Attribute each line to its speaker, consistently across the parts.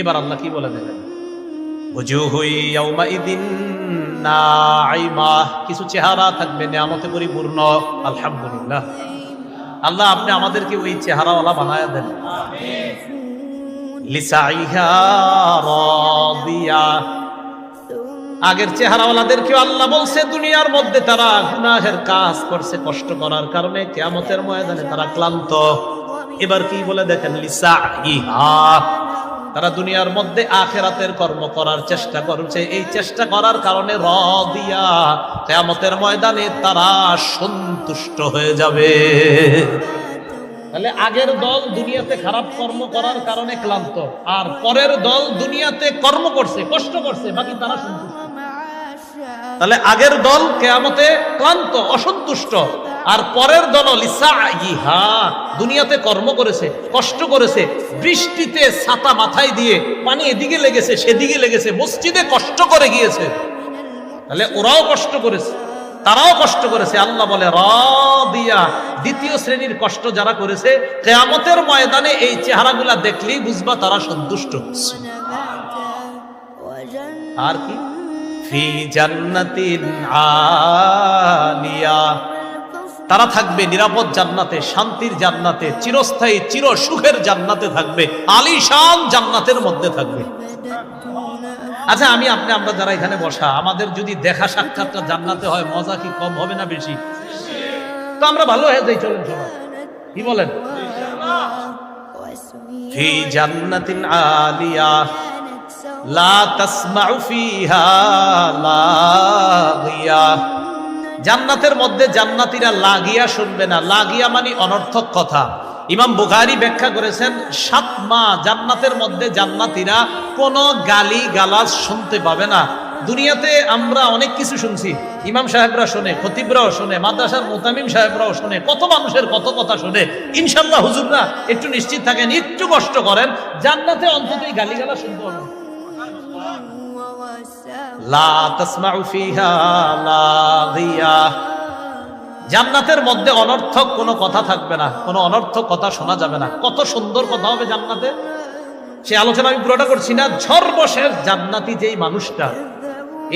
Speaker 1: এবার আল্লাহ কি বলে দেবেন, ওজুহুই ইয়াউমাইদিন নাঈমা, কিছু চেহারা থাকবে নিয়ামতে পরিপূর্ণ। আলহামদুলিল্লাহ, আল্লাহ আপনি আমাদেরকে ওই চেহারাওয়ালা বানায়া দেন। লিসাইহা রাদিয়া, আগের চেহারাওয়ালাদেরকেও আল্লাহ বলছে দুনিয়ার মধ্যে তারা গুনাহের কাজ করছে, কষ্ট করার কারণে কিয়ামতের ময়দানে তারা ক্লান্ত। এবার কি বলে দেখেন, লিসাইহা, তারা দুনিয়ার মধ্যে আখিরাতের কর্ম করার চেষ্টা করছে, এই চেষ্টা করার কারণে রাদিয়া, কিয়ামতের ময়দানে তারা সন্তুষ্ট হয়ে যাবে। তাহলে আগের দল দুনিয়াতে খারাপ কর্ম করার কারণে ক্লান্ত, আর পরের দল দুনিয়াতে কর্ম করছে, কষ্ট করছে, বাকি তারা সন্তুষ্ট। তাহলে আগের দল কিয়ামতে ক্লান্ত, অসন্তুষ্ট, আর পরের দল লিসাইহা, দুনিয়াতে কর্ম করেছে, কষ্ট করেছে, বৃষ্টিতে ছাতা মাথায় দিয়ে পানি এদিকে লেগেছে সেদিকে লেগেছে, মসজিদে কষ্ট করে গিয়েছে। তাহলে ওরাও কষ্ট করেছে, তারাও কষ্ট করেছে। আল্লাহ বলে রাদিয়া, দ্বিতীয় শ্রেণীর কষ্ট যারা করেছে, কিয়ামতের ময়দানে এই চেহারাগুলা দেখলেই বুঝবা তারা সন্তুষ্ট। আর কি, ফি জান্নাতিন আলিয়া, তারা থাকবে নিরাপদ জান্নাতে, শান্তির জান্নাতে, চিরস্থায়ী চির সুখের জান্নাতে থাকবে, আলিশান জান্নাতের মধ্যে থাকবে। আচ্ছা আমরা যারা এখানে বসা, আমাদের যদি দেখা সাক্ষাৎটা জান্নাতে হয়, মজা কি কম হবে না বেশি? তো আমরা ভালো হয়ে যাই, চলুন সবাই, কি বলেন? ফি জান্নাতিন আলিয়া লা তাসমাউ ফিহা লাগিয়া, জান্নাতের মধ্যে জান্নাতীরা লাগিয়া শুনবে না। লাগিয়া মানে অনর্থক কথা। ইমাম বুখারী ব্যাখ্যা করেছেন, 7 মাহ জান্নাতের মধ্যে জান্নাতীরা কোনো গালি গালাজ শুনতে পাবে না। দুনিয়াতে আমরা অনেক কিছু শুনছি, ইমাম সাহেবরা শোনে, খতিবরাও শোনে, মাদ্রাসার মুতামিম সাহেবরাও শোনে, কত মানুষের কত কথা শোনে। ইনশাআল্লাহ হুজুররা একটু নিশ্চিত থাকেন, একটু কষ্ট করেন, জান্নাতে অন্তত এই গালি গালাজ শুনতে হবে না। লা তাসমাউ ফিহা লাগিয়া, জান্নাতের মধ্যে অনর্থক কোনো কথা থাকবে না, কোনো অনর্থক কথা শোনা যাবে না। কত সুন্দর কথা হবে জান্নাতে, সে আলোচনা আমি পুরোটা করছি না। সর্বশেষ জান্নাতি যেই মানুষটা,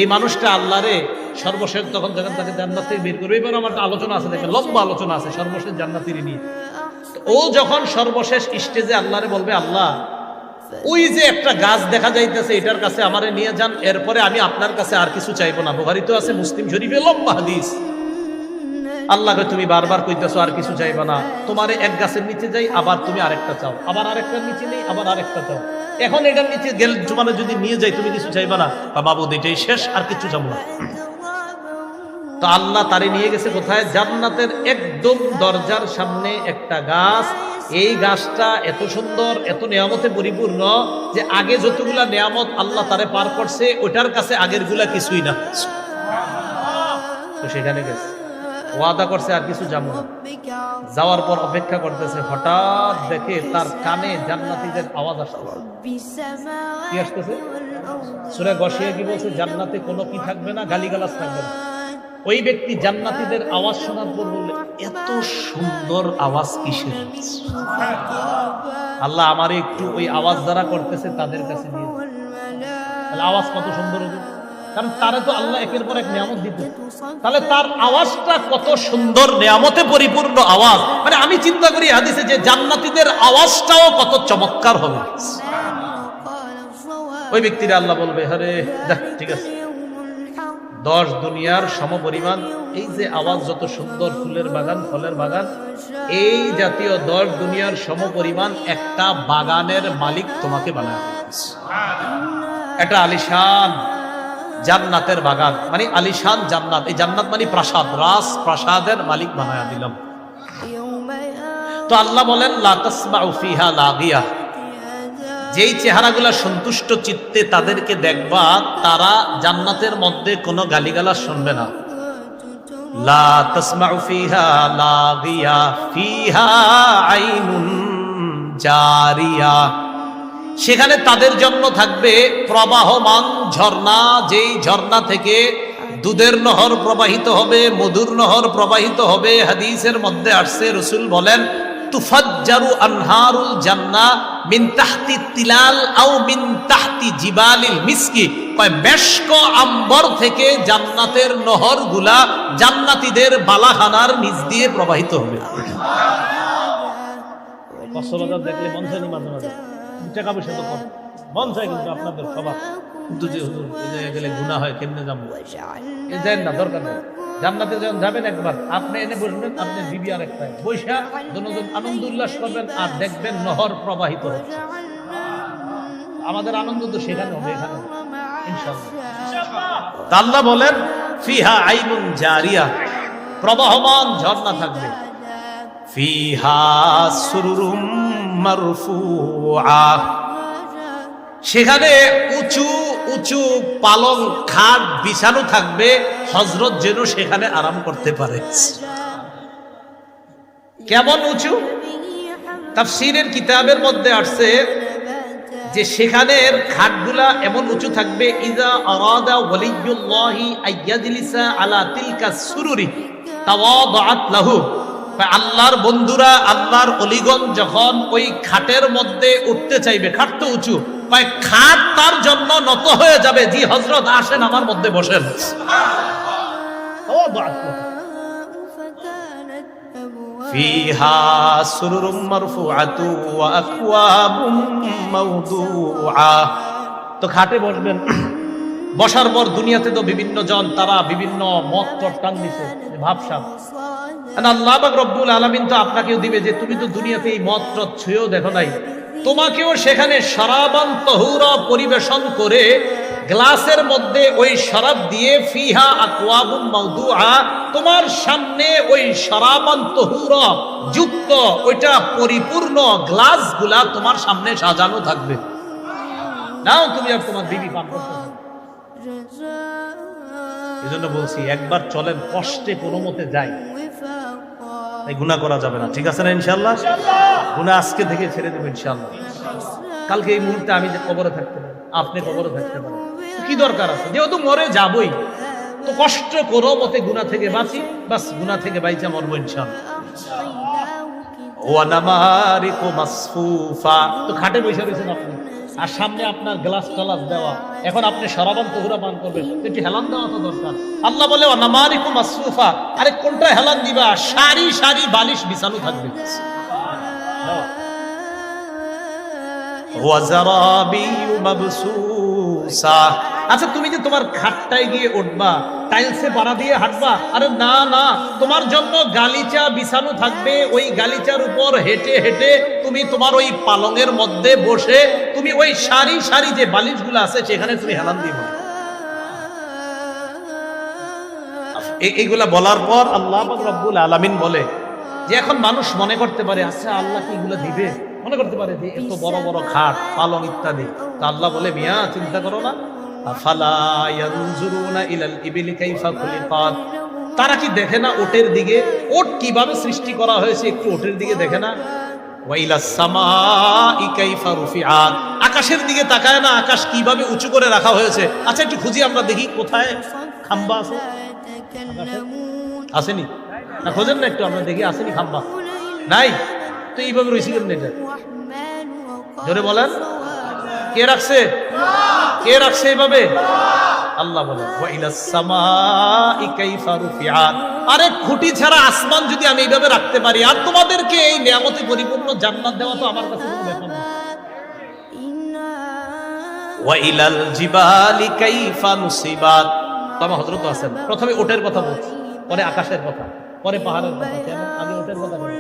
Speaker 1: এই মানুষটা আল্লাহরে সর্বশেষ তখন যখন তাকে জান্নাত থেকে বের করবে, এবার আমার একটা আলোচনা আছে, দেখেন লম্বা আলোচনা আছে সর্বশেষ জান্নাতির নিয়ে। ও যখন সর্বশেষ স্টেজে আল্লাহরে বলবে, আল্লাহ ওই যে একটা গাছ দেখা যাইতেছে, এটার কাছে আমারে নিয়ে যান, এরপরে আমি আপনার কাছে আর কিছু চাইবো না। বুখারী তো আছে, মুসলিম শরীফে লম্বা হাদিস। আল্লাহকে তুমি বারবার কইতেছো আর কিছু চাইবা না, তোমারে এক গাছের নিচে যাই, আবার তুমি আরেকটা চাও, আবার আরেকটার নিচে নেই, আবার আরেকটা চাও, এখন এটার নিচে গেল তোমারে যদি নিয়ে যাই তুমি কিছু চাইবা না, বাবুদ এটাই শেষ, আর কিছু চাবো না। তো আল্লাহ তারে নিয়ে গেছে কোথায়? জান্নাতের একদম দরজার সামনে একটা গাছ। এই গাছটা এত সুন্দর, এত নিয়ামতে পরিপূর্ণ যে আগে যতগুলা নিয়ামত আল্লাহ তারে পার করছে, ওটার কাছে আগের গুলা কিছুই না। তো সেখানে গেছে, ওয়াদা করছে আর কিছু যাবো না। যাওয়ার পর অপেক্ষা করতেছে, হঠাৎ দেখে তার কানে জান্নাতীদের আওয়াজ আসছে। কি আসতেছে? সূরা গাশিয়া কি বলছে? জান্নাতে কোনো কি থাকবে না, গালিগালাজ থাকবে না। ওই ব্যক্তি জান্নাতীদের আওয়াজ শোনার পর বললে, এত সুন্দর আওয়াজ কিসের? আল্লাহ আমারে একটু ওই আওয়াজ যারা করতেছে তাদের কাছে নিয়ে যান। তাহলে আওয়াজ কত সুন্দর হবে, কারণ তারে তো আল্লাহ একের পর এক নিয়ামত দিতে, তাহলে তার আওয়াজটা কত সুন্দর, নিয়ামতে পরিপূর্ণ আওয়াজ। মানে আমি চিন্তা করি হাদিসে যে জান্নাতীদের আওয়াজটাও কত চমৎকার হবে। ওই ব্যক্তিরা আল্লাহ বলবে, আরে দেখ ঠিক আছে, 10 দুনিয়ার সমপরিমাণ এই যে আওয়াজ, যত সুন্দর ফুলের বাগান, ফলের বাগান, এই জাতীয় 10 দুনিয়ার সমপরিমাণ একটা বাগানের মালিক তোমাকে বানায় দিয়েছে। এটা আলিশান জান্নাতের বাগান, মানে আলিশান জান্নাত। এই জান্নাত মানে প্রাসাদ, রাজ প্রাসাদের মালিক বানায় দিলাম। তো আল্লাহ বলেন, লা তাসমাউ ফিহা লাগিয়া, যেই চেহারাগুলা সন্তুষ্ট চিত্তে তাদেরকে দেখবা, তারা জান্নাতের মধ্যে কোনো গালিগালাজ শুনবে না। লা তাসমাউ ফিহা লাগিয়া ফিহা আইনুন জারিয়া, সেখানে তাদের জন্য থাকবে প্রবাহমান ঝর্ণা, যেই ঝর্ণা থেকে দুধের নহর প্রবাহিত হবে, মধুর নহর প্রবাহিত হবে। হাদিসের মধ্যে আসছে, রাসূল বলেন, তুফাজ্জারু আনহারুল জান্নাহ মিন তাহতি তিলাল আও মিন তাহতি জিবালিল মিসকি, কয় মেশক আম্বর থেকে জান্নাতের নহরগুলা জান্নাতীদের বালাখানার নিচ দিয়ে প্রবাহিত হবে। কক্সবাজার দেখলে মন চাই মাঝে মাঝে, টাকা পয়সা তো কম, মন চাই কিন্তু আপনাদের সবার, কিন্তু যে হুজুর এই জায়গায় গেলে গুনাহ হয়, কেমনে যাবো, এই যান না, দরকার নেই। জান্নাতে যখন যাবেন একবার আপনি এনে বসবেন, আপনি বিবি আর একটা বৈশা দুজন আনন্দ উল্লাস করবেন আর দেখবেন নহর প্রবাহিত হচ্ছে। আমাদের আনন্দ তো সেখানে হবে, এখানে ইনশাআল্লাহ। আল্লাহ বলেন ফিহা আইনুন জারিয়া, প্রবাহমান ঝর্ণা থাকবে। ফিহা সুরুরুম মারফুআ, সেখানে উঁচু উঁচু পালং খাট বিছানো থাকবে, হযরত যেন সেখানে আরাম করতে পারে। কেমন উঁচু? তাফসীরের কিতাবের মধ্যে আসছে যে সেখানের খাটগুলা এমন উঁচু থাকবে, ইজা আরাদা ওয়ালিয়ুল্লাহি আইয়াজলিসা আলা তিলকা সুরুরি তাওয়াদাআত লাহু, আল্লাহর বন্ধুরা, আল্লাহর ওলিগণ যখন ওই খাটের মধ্যে উঠতে চাইবে, খাট তো উঁচু, খাট তার জন্য নত হয়ে যাবে, জি হযরত আসেন আমার মধ্যে বসেন। ফিহা সুরুরুম মারফুআতু ওয়া আকওয়াবুম মাওদুআ, তো খাটে বসবেন। বসার পর দুনিয়াতে তো বিভিন্ন জন তারা বিভিন্ন মত চট্টান দিছে, ভাবসাব, আল্লাহ পাক রব্বুল আলামিন তো আপনাকেও দিবে যে তুমি তো দুনিয়াতে এই মত টত ছুঁয়েও দেখো নাই, তোমাকেও সেখানে শরাবান তাহুরা পরিবেশন করে গ্লাসের মধ্যে ওই শরাব দিয়ে, ফিহা আকওয়াবুম মাওদুআ, তোমার সামনে ওই শরাবান তাহুরা যুক্ত ওইটা পরিপূর্ণ গ্লাসগুলা তোমার সামনে সাজানো থাকবে। নাও তুমি আর তোমার বিবি পান করতে। এজন্য বলছি একবার চলেন, কষ্টে কোনো মতে যাই, তাই গুনাহ করা যাবে না, ঠিক আছে না? ইনশাআল্লাহ গুনাহ আজকে থেকে ছেড়ে দেব ইনশাআল্লাহ। কালকে এই মুহূর্তে আমি যে কবরে থাকতে পারি, আপনি কবরে থাকতে পারেন, কি দরকার আছে? যেহেতু মরে যাবই, তো কষ্ট করো মতে গুনাহ থেকে বাঁচি, বাস গুনাহ থেকে বাইচা মরবো ইনশাআল্লাহ। ওয়া নামারিকু মাসফুফা, তো খাটে বসে রয়েছেন আপনি, আর সামনে আপনার গ্লাস টালাস দেওয়া, এখন আপনি শরাবান তাহুরা পান করবেন, একটু হেলান দেওয়া তো দরকার। আল্লাহ বলে ওয়া নামারিকু মাসফুফা, আরে কোনটা হেলান দিবা? সারি সারি বালিশ বিছানো থাকবে। ওয়া যারাবিয়্যু মাবসুসা, আচ্ছা তুমি যে তোমার খাটটায় গিয়ে উঠবা, টাইলসে পাড়া দিয়ে হাঁটবা, আরে না না, তোমার জন্য গালিচা বিছানো থাকবে, ওই গালিচার উপর হেঁটে হেঁটে তুমি তোমার ওই পালঙের মধ্যে বসে তুমি ওই সারি সারি যে বালিশগুলো আছে সেখানে তুমি হেলান দিবে। এইগুলা বলার পর আল্লাহ পাক রব্বুল আলামিন বলে যে এখন মানুষ মনে করতে পারে, আচ্ছা আল্লাহ কি এগুলো দিবে? মনে করতে পারে যে এত বড় বড় খাট পালং ইত্যাদি, তা আল্লাহ বলে মিয়া চিন্তা করো না, আফালা ইয়ানজুরুনা ইলাল ইবিলি কাইফা খুলিকাত, তারা কি দেখে না ওটের দিকে, ওট কিভাবে সৃষ্টি করা হয়েছে, একটু ওটের দিকে দেখে না? ওয়া ইলাস সামাই কাইফা রুফিআত, আকাশের দিকে তাকায় না, আকাশ কিভাবে উঁচু করে রাখা হয়েছে? আচ্ছা একটু খুঁজি আমরা দেখি কোথায় খাম্বা আছে, আসেনি না? খোঁজেন না একটু, আমরা দেখি আসেনি খাম্বা, নাই তো এইভাবে রয়েছে কেমন? এটা জোরে বলেন, কে রাখছে? কে রাখছে এইভাবে? আল্লাহ বলেন ওয়া ইলাস সামাই কাইফা রুফিআত, আরে খুঁটি ছাড়া আসমান যদি আমি এইভাবে রাখতে পারি, আর তোমাদেরকে এই নিয়ামতে পরিপূর্ণ জান্নাত দেওয়া তো আমার কাছে কোনো ব্যাপার না। ওয়া ইলাল জিবালি কাইফা নুসিবাত, তবে হযরত আছেন, প্রথমে ওটের কথা বলছি, পরে আকাশের কথা, পরে পাহাড়ের কথা, কেন আমি ওটের কথা বলি?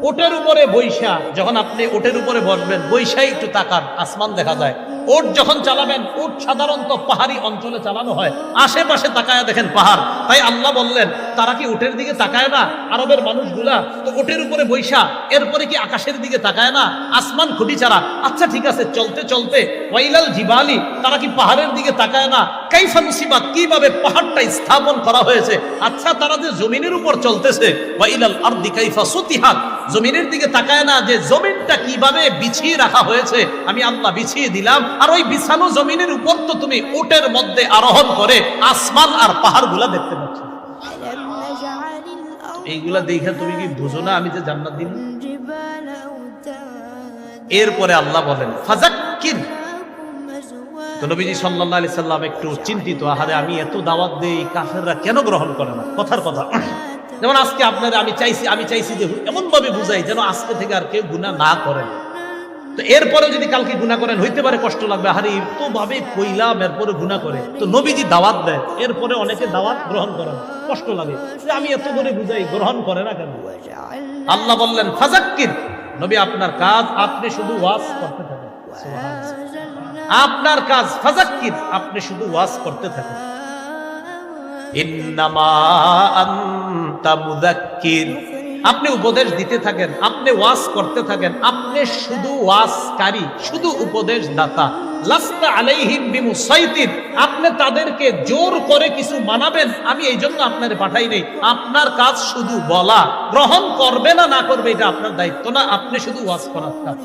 Speaker 1: ওটের উপরে বৈশা, যখন আপনি ওটের উপরে বসবেন, বৈশাই একটু তাকান, আসমান দেখা যায়। ওট যখন চালাবেন, ওট সাধারণত পাহাড়ি অঞ্চলে চালানো হয়, আশেপাশে তাকায় দেখেন পাহাড়, তাই আল্লাহ বললেন তারা কি ওটের দিকে তাকায় না আরবের মানুষগুলা? তো ওটের উপরে বৈশা, এরপরে কি আকাশের দিকে তাকায় না? আসমান খুঁটি ছাড়া। আচ্ছা ঠিক আছে, চলতে চলতে ওয়াইলাল জিবালি, তারা কি পাহাড়ের দিকে তাকায় না? কাইফা মুসিবাত, কিভাবে পাহাড়টা স্থাপন করা হয়েছে। আচ্ছা তারা যে জমিনের উপর চলতেছে, ওয়াইলাল আরদি কাইফা সুতিহাত, জমিনের দিকে তাকায় না যে জমিনটা কিভাবে বিছিয়ে রাখা হয়েছে, আমি আল্লাহ বিছিয়ে দিলাম, আর ওই বিছানো জমিনের উপর তো তুমি উটের মধ্যে আরোহণ করে আসমান আর পাহাড়গুলা দেখতে পাচ্ছ। এইগুলা দেখে তুমি কি বুঝো না আমি যে জান্নাত দিলাম? এরপরে আল্লাহ বলেন ফাযাক্কির। তো নবীজি সাল্লাল্লাহু আলাইহি সাল্লাম একটু চিন্তিত, আহারে আমি এত দাওয়াত দেই, কাফেররা কেন গ্রহণ করে না? কথার কথা। যেমন আজকে আপনারা আমি চাইছি যে এমন ভাবে বুঝাই যেন আজকে থেকে আর কেউ গুনাহ না করেন। তো এরপরে যদি কালকে গুনাহ করেন হইতে পারে কষ্ট লাগবে, আহারে তো ভাবে কইলাম এরপরে গুনাহ করে। তো নবীজি দাওয়াত দেয়, এরপরে অনেকে দাওয়াত গ্রহণ করে না, কষ্ট লাগে যে আমি এত করে বুঝাই গ্রহণ করে না কেন? আল্লাহ বললেন ফাযাক্কির, নবী আপনার কাজ আপনি শুধু ওয়াজ করতে থাকেন। আপনার কাজ ফাযাক্কির, আপনি শুধু ওয়াজ করতে থাকেন। ইন্নামা আনতা মুযাক্কির, আপনি উপদেশ দিতে থাকেন, আপনি ওয়াজ করতে থাকেন, আপনি শুধু ওয়াজকারী, শুধু উপদেশ দাতা। লাস্তা আলাইহিম বিমুসাইতির, আপনি তাদেরকে জোর করে কিছু মানাবেন আমি এই জন্য আপনারে পাঠাই নাই। আপনার কাজ শুধু বলা, গ্রহণ করবে না না করবে এটা আপনার দায়িত্ব না, আপনি শুধু ওয়াজ করার কাজ।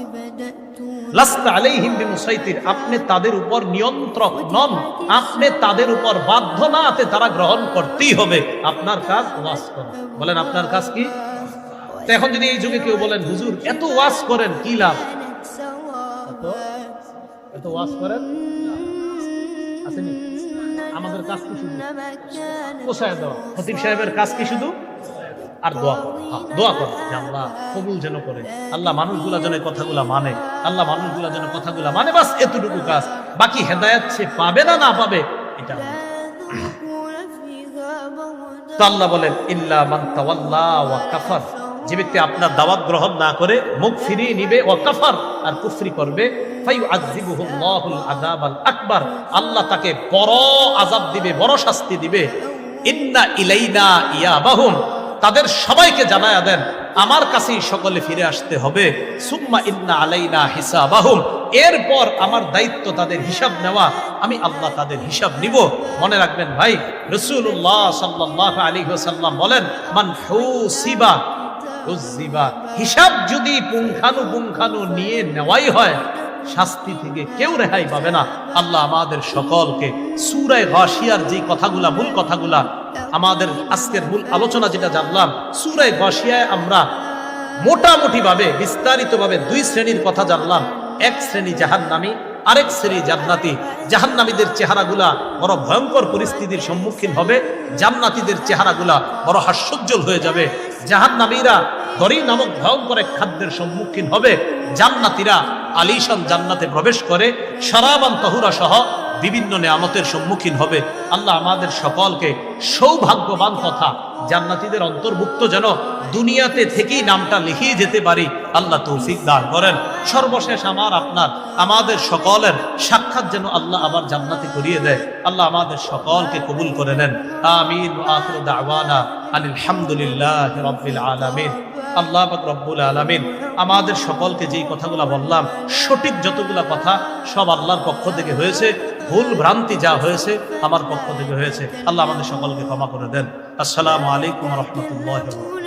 Speaker 1: লাস্তা আলাইহিম বিমুসাইতির, আপনি তাদের উপর নিয়ন্ত্রক নন, আপনি তাদের উপর বাধ্য না, তারা গ্রহণ করতেই হবে। আপনার কাজ ওয়াজ করা। বলেন আপনার কাজ কি? তো এখন যদি এই যুগে কেউ বলেন হুজুর এত ওয়াজ করেন কি লাভ? এত ওয়াজ করেন আসেনি, আমাদের কাজ কি শুধু পোষায় দেওয়া? খতিব সাহেবের কাজ কি শুধু? আর দোয়া করা যে আল্লাহ কবুল যেন করে, আল্লাহ মানুষগুলা যেন কথাগুলা মানে, আল্লাহ মানুষগুলা যেন কথাগুলা মানে, বাস এতটুকু কাজ। বাকি হেদায়েত সে পাবে না না পাবে এটা। তো আল্লাহ বলেন ইল্লা মান তাওয়াল্লা ওয়া কাফার, যে ব্যক্তি আপনার দাওয়াত গ্রহণ না করে মুখ ফিরিয়ে নিবে, ওয়া কাফার আর কুফরি করবে, ফায়ুআযিবুহুল্লাহুল আযাবাল আকবার, আল্লাহ তাকে বড় আযাব দিবে, বড় শাস্তি দিবে। ইন্না ইলাইনা ইয়াবাহুম, তাদের সবাইকে জানায়া দেন আমার কাছেই সকলে ফিরে আসতে হবে। সুম্মা ইন্না আলাইনা হিসাবাহুম, এরপর আমার দায়িত্ব তাদের হিসাব নেওয়া, আমি আল্লাহ তাদের হিসাব নিব। মনে রাখবেন ভাই, রাসূলুল্লাহ সাল্লাল্লাহু আলাইহি ওয়াসাল্লাম বলেন মান হুসিবা উযিবা, হিসাব যদি পুঙ্খানু নিয়ে নেওয়াই হয় শাস্তি থেকে কেউ রেহাই পাবে না। আল্লাহ আমাদের সকলকে সূরা গাশিয়ার যে কথাগুলা, মূল কথাগুলা, আমাদের আজকের মূল আলোচনা যেটা জানলাম, সূরা গাশিয়ায় আমরা মোটামুটি ভাবে বিস্তারিত ভাবে দুই শ্রেণীর কথা জানলাম। এক শ্রেণী জাহান্নামী, আরেক শ্রেণী জান্নাতি। জাহান্নামীদের চেহারাগুলা বড় ভয়ঙ্কর পরিস্থিতির সম্মুখীন হবে, জান্নাতীদের চেহারাগুলা বড় হাস্যোজ্জ্বল হয়ে যাবে। জাহান্নামীরা দরি নামক ভয়ঙ্কর এক খাদ্যের সম্মুখীন হবে, জান্নাতীরা আলিশান জান্নাতে প্রবেশ করে শরাবান তাহুরা সহ বিভিন্ন নেয়ামতের সম্মুখীন হবে। আল্লাহ আমাদের সকলকে সৌভাগ্যবান কথা জান্নাতীদের অন্তর্ভুক্ত যেন দুনিয়াতে থেকেই নামটা লিখিয়ে যেতে পারি, আল্লাহ তৌফিক দান করেন। সর্বশেষ আমাদের সকলের সাক্ষাৎ যেন আল্লাহ আবার জান্নাতে করিয়ে দেয়। আল্লাহ আমাদের সকলকে কবুল করে নেন। আমিন। ওয়া আখিরু দাওয়ানা আনিল হামদুলিল্লাহি রাব্বিল আলামিন। আল্লাহ পাক রব্বুল আলামিন আমাদের সকলকে যেই কথাগুলো বললাম, সঠিক যতগুলা কথা সব আল্লাহর পক্ষ থেকে হয়েছে, ভুল ভ্রান্তি যা হয়েছে আমার পক্ষ থেকে হয়েছে। আল্লাহ আমাদের সকলকে ক্ষমা করে দেন। আসসালামু আলাইকুম ওয়া রাহমাতুল্লাহি ওয়া বারাকাতুহু।